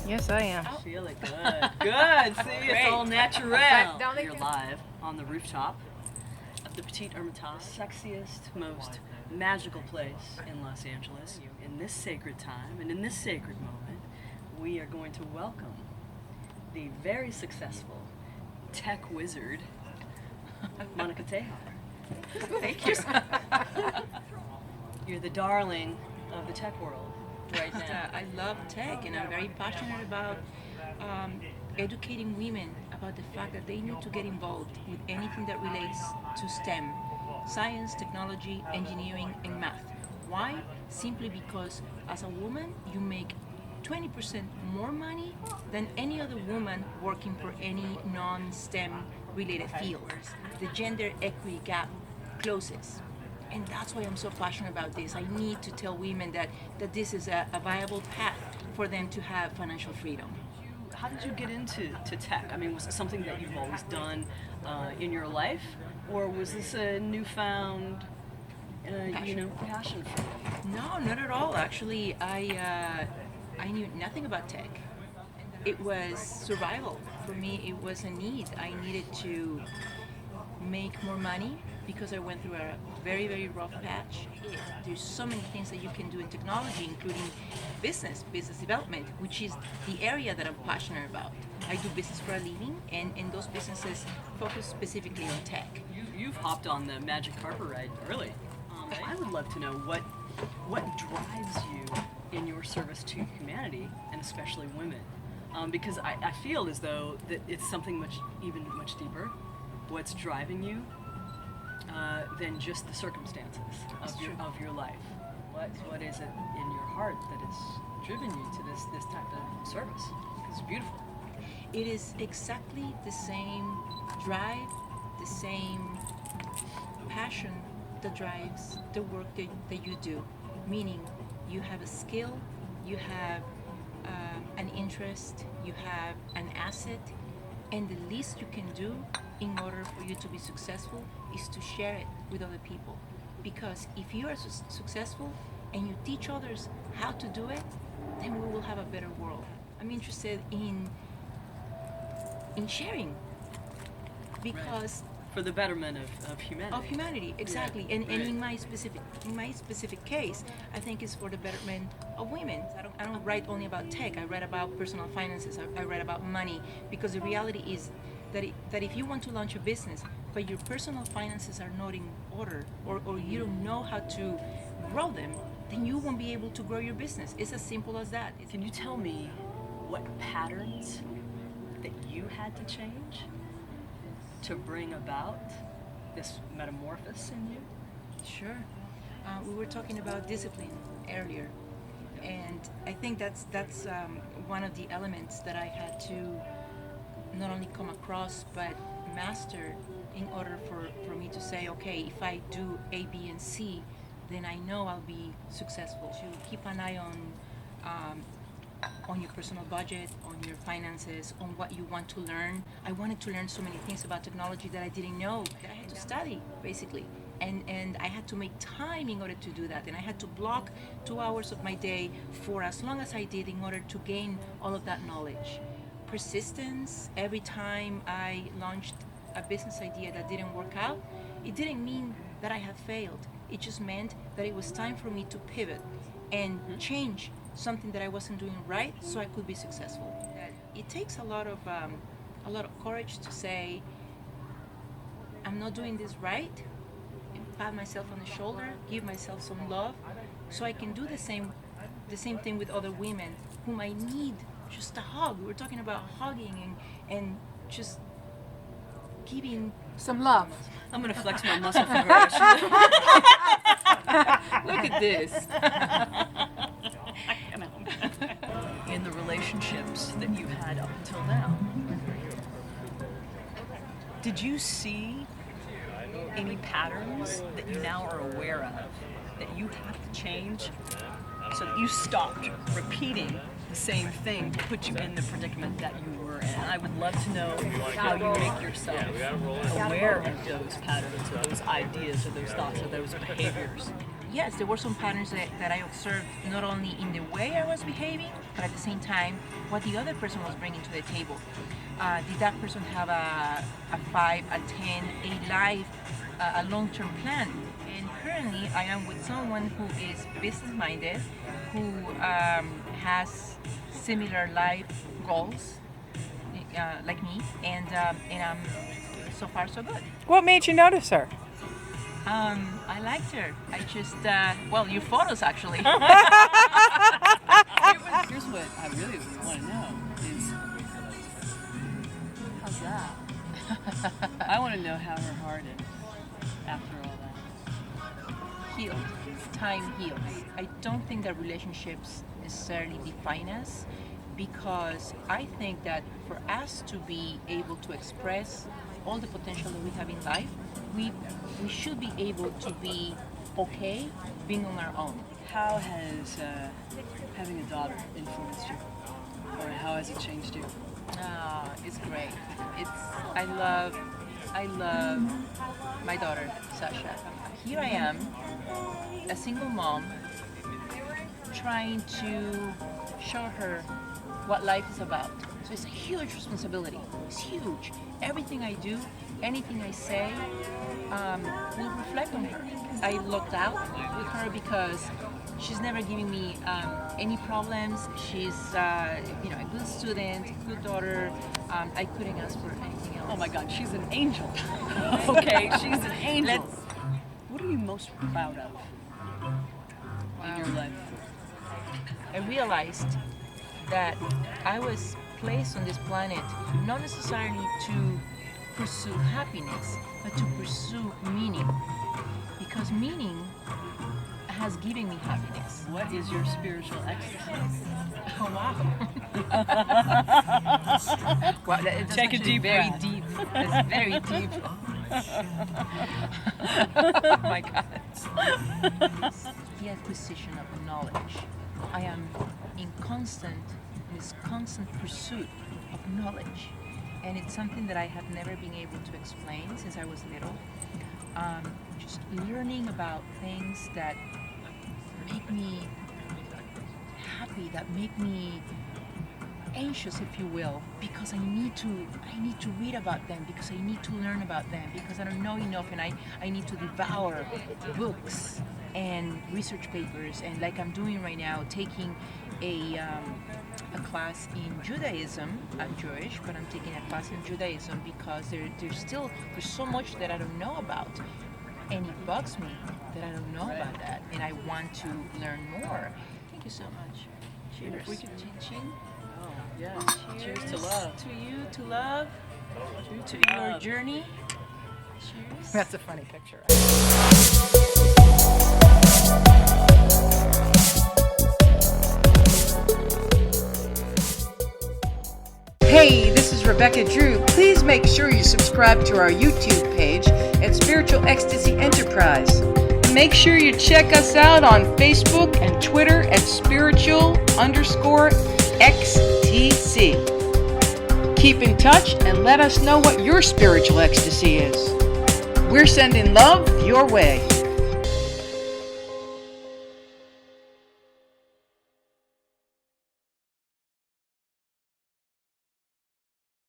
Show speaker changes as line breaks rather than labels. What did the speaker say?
Yes, I am.
Feel it good. Good. See, it's all natural. You're live on the rooftop of the Petit Hermitage, sexiest, most magical place in Los Angeles. In this sacred time and in this sacred moment, we are going to welcome the very successful tech wizard, Mónica Taher.
Thank you.
You're the darling of the tech world right now.
I love tech, and I'm very passionate about educating women about the fact that they need to get involved with anything that relates to STEM, science, technology, engineering, and math. Why? Simply because as a woman, you make 20% more money than any other woman working for any non-STEM related field. The gender equity gap closes. And that's why I'm so passionate about this. I need to tell women that this is a viable path for them to have financial freedom.
How did you get into tech? I mean, was it something that you've always done in your life, or was this a newfound, passion for you?
No, not at all. Actually, I knew nothing about tech. It was survival. For me, it was a need. I needed to make more money because I went through a very, very rough patch. There's so many things that you can do in technology, including business development, which is the area that I'm passionate about. I do business for a living, and those businesses focus specifically on tech.
You've hopped on the magic carpet ride early. I would love to know what drives you in your service to humanity, and especially women. Because I feel as though that it's something much deeper. What's driving you than just the circumstances of your life. What is it in your heart that has driven you to this type of service? It's beautiful.
It is exactly the same drive, the same passion that drives the work that you do. Meaning, you have a skill, you have an interest, you have an asset, and the least you can do in order for you to be successful is to share it with other people. Because if you are successful and you teach others how to do it, then we will have a better world. I'm interested in sharing because
for the betterment of humanity.
Of humanity, exactly.
Yeah.
And in my specific case, I think it's for the betterment of women. I don't write only about tech. I write about personal finances. I write about money, because the reality is that if you want to launch a business, but your personal finances are not in order, or you don't know how to grow them, then you won't be able to grow your business. It's as simple as that.
Can you tell me what patterns that you had to change to bring about this metamorphosis in you?
Sure. We were talking about discipline earlier, and I think that's one of the elements that I had to not only come across but master in order for me to say, okay, if I do A, B, and C, then I know I'll be successful. To keep an eye on your personal budget, on your finances, on what you want to learn. I wanted to learn so many things about technology that I didn't know, that I had to study, basically. And I had to make time in order to do that. And I had to block 2 hours of my day for as long as I did in order to gain all of that knowledge. Persistence. Every time I launched a business idea that didn't work out, it didn't mean that I had failed. It just meant that it was time for me to pivot and change something that I wasn't doing right, so I could be successful. It takes a lot of courage to say, I'm not doing this right, and pat myself on the shoulder, give myself some love, so I can do the same thing with other women whom I need just a hug. We're talking about hugging and just giving
some love.
I'm gonna flex my muscle for her.
Look at this.
In the relationships that you had up until now, did you see any patterns that you now are aware of that you have to change so that you stopped repeating the same thing to put you in the predicament that you were in? I would love to know how you make yourself aware of those patterns or those ideas or those thoughts or those behaviors.
yes, there were some patterns that I observed not only in the way I was behaving, but at the same time, what the other person was bringing to the table. Did that person have a 5, a 10, a life, a long-term plan? And currently, I am with someone who is business-minded, who has similar life goals, like me, and I'm so far so good.
What made you notice her?
I liked her. I just, your photos actually.
Here's what I really want to know is, how's that? I want to know how her heart is after all that.
Healed. Time heals. I don't think that relationships necessarily define us, because I think that for us to be able to express all the potential that we have in life, we should be able to be okay being on our own.
How has having a daughter influenced you? Or how has it changed you?
It's great. I love my daughter, Sasha. Here I am, a single mom, trying to show her what life is about. So it's a huge responsibility. It's huge. Everything I do, anything I say, will reflect on her. I looked out with her because she's never giving me any problems. She's a good student, good daughter. I couldn't ask for anything else.
Oh my God, she's an angel. Okay, she's an angel. What are you most proud of in your life?
I realized that I was placed on this planet not necessarily to pursue happiness, but to pursue meaning. Because meaning has given me happiness.
What is your spiritual ecstasy?
Oh wow! Wow, that's
Take a
actually
deep
very
breath.
deep. That's very deep. Oh my God! The acquisition of knowledge. I am in this constant pursuit of knowledge, and it's something that I have never been able to explain since I was little. Just learning about things that make me happy, that make me anxious, if you will, because I need to read about them, because I need to learn about them, because I don't know enough, and I need to devour books and research papers, and like I'm doing right now, taking a class in Judaism. I'm Jewish, but I'm taking a class in Judaism because there's so much that I don't know about, and it bugs me that I don't know about that, and I want to learn more. Thank you so much. Cheers.
If we could
Chin-chin.
Oh, yeah. Cheers to love.
To you, to love, to your
love.
journey. Cheers.
That's a funny picture. Hey, this is Rebecca Drew. Please make sure you subscribe to our YouTube page at Spiritual Ecstasy Enterprise. Make sure you check us out on Facebook and Twitter at spiritual_XTC. Keep in touch and let us know what your spiritual ecstasy is. We're sending love your way.